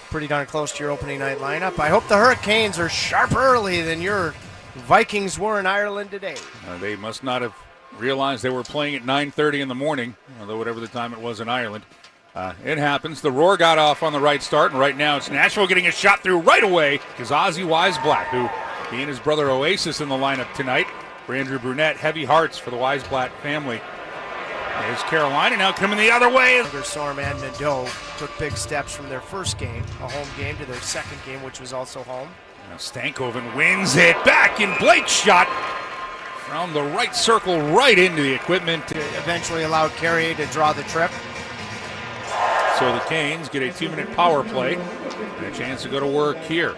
pretty darn close to your opening night lineup. I hope the Hurricanes are sharper early than your Vikings were in Ireland today. They must not have realized they were playing at 9:30 in the morning, although whatever the time it was in Ireland. It happens. The Roar got off on the right start, and right now it's Nashville getting a shot through right away because Ozzy Weisblatt, who he and his brother Oasis in the lineup tonight. For Andrew Brunette, heavy hearts for the Weisblatt family. There's Carolina now coming the other way. Unger Sorum and Nadeau took big steps from their first game, a home game, to their second game, which was also home. Now Stankoven wins it back, in Blake's shot from the right circle right into the equipment. Eventually allowed Carrier to draw the trip. So the Canes get a 2-minute power play and a chance to go to work here.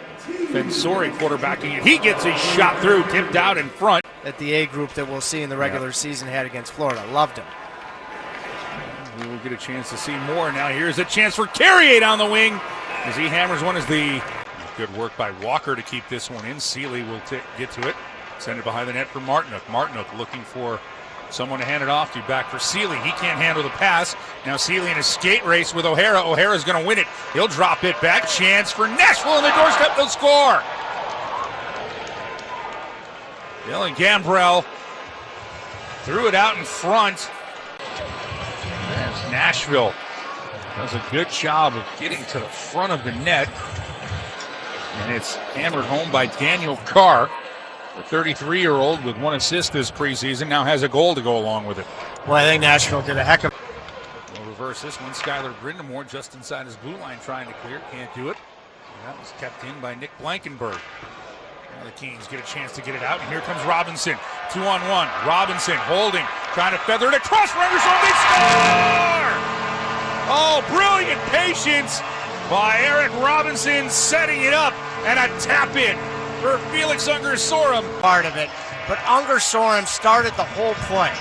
Fensori quarterbacking it. He gets his shot through, tipped out in front. At the A group that we'll see in the regular season had against Florida. Loved him. We will get a chance to see more. Now here's a chance for Carrier down the wing as he hammers one. As the good work by Walker to keep this one in. Seeley will get to it. Send it behind the net for Martinook. Martinook looking for someone to hand it off to. Back for Seeley. He can't handle the pass. Now Seeley in a skate race with O'Hara. O'Hara's going to win it. He'll drop it back. Chance for Nashville on the doorstep. They'll score. Dylan Gambrell threw it out in front. As Nashville does a good job of getting to the front of the net. And it's hammered home by Daniel Carr. The 33-year-old with 1 assist this preseason now has a goal to go along with it. Well, I think Nashville did a heck of. We'll reverse this one. Skylar Brindamore just inside his blue line trying to clear. Can't do it. And that was kept in by Nick Blankenberg. Now the Kings get a chance to get it out. And here comes Robinson. 2-on-1. Robinson holding. Trying to feather it across for Ungersorum. They score! Oh, brilliant patience by Eric Robinson setting it up. And a tap in for Felix Ungersorum. Part of it. But Ungersorum started the whole play.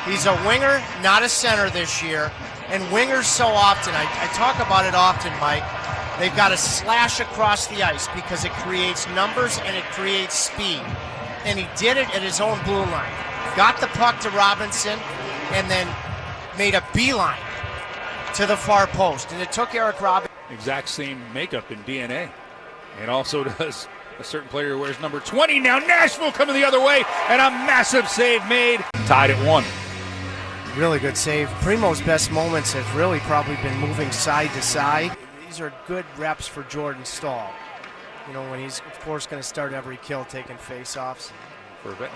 He's a winger, not a center this year. And wingers so often, I talk about it often, Mike, they've got to slash across the ice because it creates numbers and it creates speed. And he did it at his own blue line. Got the puck to Robinson and then made a beeline to the far post. And it took Eric Robinson. Exact same makeup in DNA. It also does a certain player who wears number 20. Now Nashville coming the other way, and a massive save made. Tied at 1. Really good save. Primo's best moments have really probably been moving side to side. These are good reps for Jordan Staal. You know, when he's, of course, going to start every kill taking face-offs.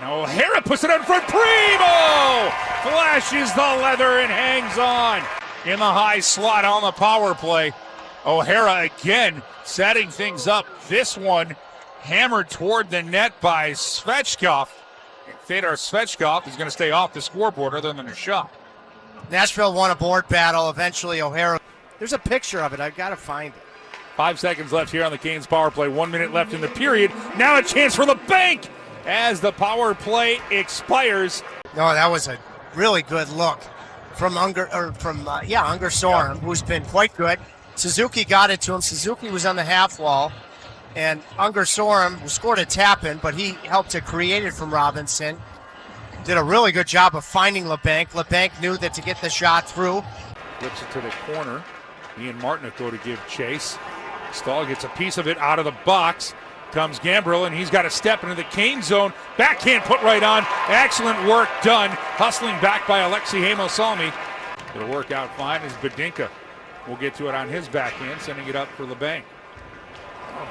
Now O'Hara puts it out in front. Primo flashes the leather and hangs on in the high slot on the power play. O'Hara again setting things up. This one hammered toward the net by Svechkov. Fedor Svechkov is going to stay off the scoreboard other than a shot. Nashville won a board battle. Eventually O'Hara. There's a picture of it. I've got to find it. 5 seconds left here on the Canes power play. 1 minute left in the period. Now a chance for the bank as the power play expires. No, that was a really good look from Ungersorum, who's been quite good. Suzuki got it to him. Suzuki was on the half wall. And Ungersorum scored a tap-in, but he helped to create it from Robinson. Did a really good job of finding LeBanc. LeBanc knew that to get the shot through. Flips it to the corner. Ian Martinook go to give chase. Staal gets a piece of it out of the box. Comes Gambrell, and he's got to step into the Kane zone. Backhand put right on. Excellent work done. Hustling back by Alexei Hemosalmi. It'll work out fine as Badinka will get to it on his backhand, sending it up for LeBanc.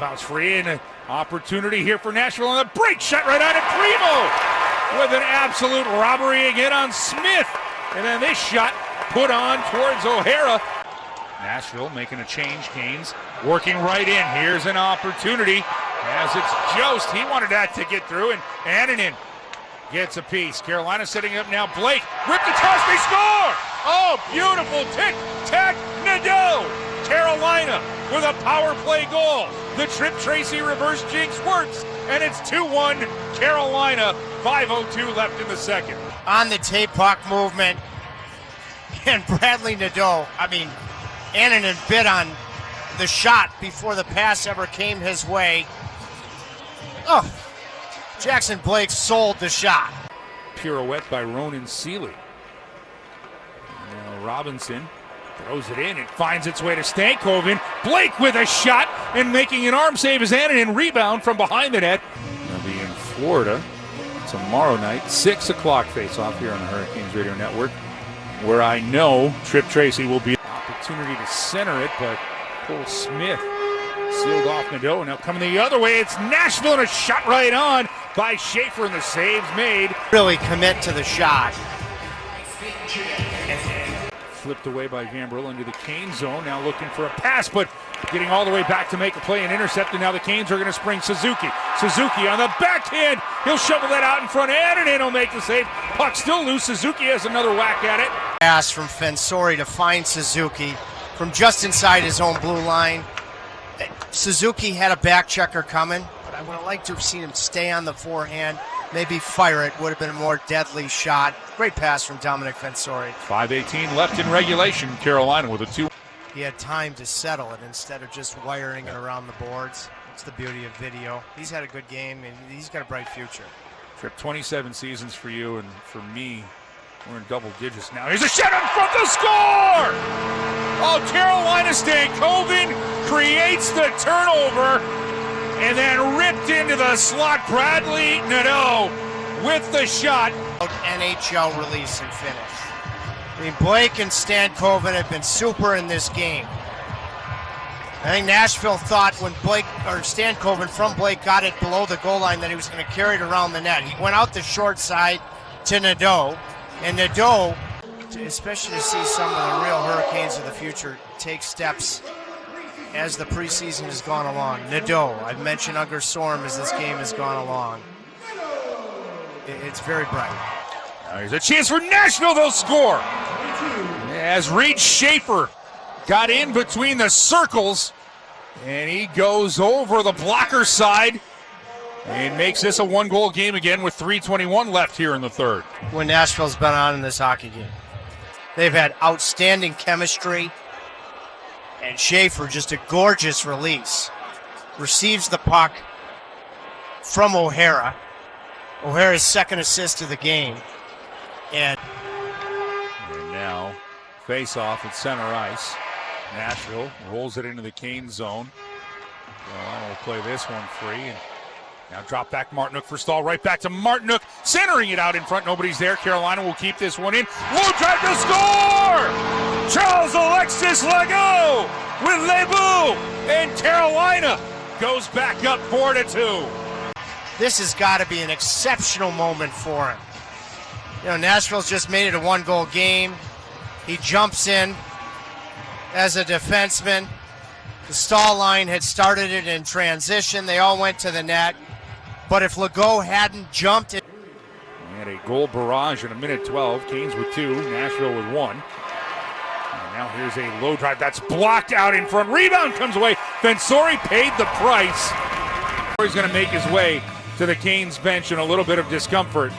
Bounce free and an opportunity here for Nashville on the break shot right on it. Primo with an absolute robbery again on Smith. And then this shot put on towards O'Hara. Nashville making a change. Canes working right in. Here's an opportunity as it's Jost. He wanted that to get through, and Annunen gets a piece. Carolina setting up now. Blake ripped across. They score! Oh, beautiful tic-tac Nadeau. Carolina with a power play goal. The Trip Tracy reverse jinx works, and it's 2-1 Carolina. 5:02 left in the second. On the tape puck movement, and Bradley Nadeau, Annunen bit on the shot before the pass ever came his way. Oh, Jackson Blake sold the shot. Pirouette by Ronan Seeley. Now Robinson Throws it in. It finds its way to Stankoven. Blake with a shot and making an arm save as Annunen rebound from behind the net. They'll be in Florida tomorrow night, 6 o'clock face-off here on the Hurricanes Radio Network, where I know Tripp Tracy will be. Opportunity to center it, but Cole Smith sealed off Nadeau. Now coming the other way, it's Nashville and a shot right on by Schaefer, and the save's made. Really commit to the shot. Flipped away by Gambrell into the Kane zone. Now looking for a pass, but getting all the way back to make a play and intercept. And now the Canes are going to spring Suzuki. Suzuki on the backhand. He'll shovel that out in front. Annunen will make the save. Puck still loose. Suzuki has another whack at it. Pass from Fensori to find Suzuki from just inside his own blue line. Suzuki had a back checker coming, but I would have liked to have seen him stay on the forehand, maybe fire it. Would have been a more deadly shot. Great pass from Dominic Fensori. 5:18 left in regulation. Carolina with a 2. He had time to settle it instead of just wiring it around the boards. It's the beauty of video. He's had a good game, and he's got a bright future. Tripp, 27 seasons for you, and for me, we're in double digits now. Here's a shot in front to score! Oh, Carolina Stankoven creates the turnover, and then ripped into the slot. Bradley Nadeau with the shot. NHL release and finish. I mean, Blake and Stankoven have been super in this game. I think Nashville thought when Stankoven from Blake got it below the goal line that he was going to carry it around the net. He went out the short side to Nadeau, and Nadeau, especially to see some of the real Hurricanes of the future take steps as the preseason has gone along. Nadeau, I've mentioned Unger Sorum as this game has gone along. It's very bright. Now here's a chance for Nashville. They'll score. As Reed Schaefer got in between the circles, and he goes over the blocker side and makes this a one-goal game again with 3:21 left here in the third. When Nashville's been on in this hockey game, they've had outstanding chemistry, and Schaefer, just a gorgeous release, receives the puck from O'Hara. O'Hara's second assist of the game. And now, face-off at center ice. Nashville rolls it into the Kane zone. Carolina will play this one free. And now drop back Martinook for Stahl. Right back to Martinook, centering it out in front. Nobody's there. Carolina will keep this one in. Low drive to score! Charles Alexis Legault with Lebu, and Carolina goes back up 4-2. this has got to be an exceptional moment for him. You know, Nashville's just made it a one-goal game. He jumps in as a defenseman. The Stahl line had started it in transition. They all went to the net. But if Legault hadn't jumped it. We had a goal barrage in a minute 12. Canes with 2, Nashville with 1. And now here's a low drive that's blocked out in front. Rebound comes away. Fensori paid the price. He's going to make his way to the Canes bench in a little bit of discomfort.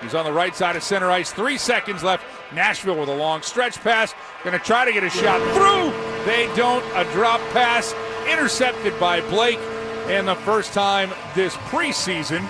He's on the right side of center ice. 3 seconds left. Nashville with a long stretch pass. Going to try to get a shot through. They don't. A drop pass intercepted by Blake. And the first time this preseason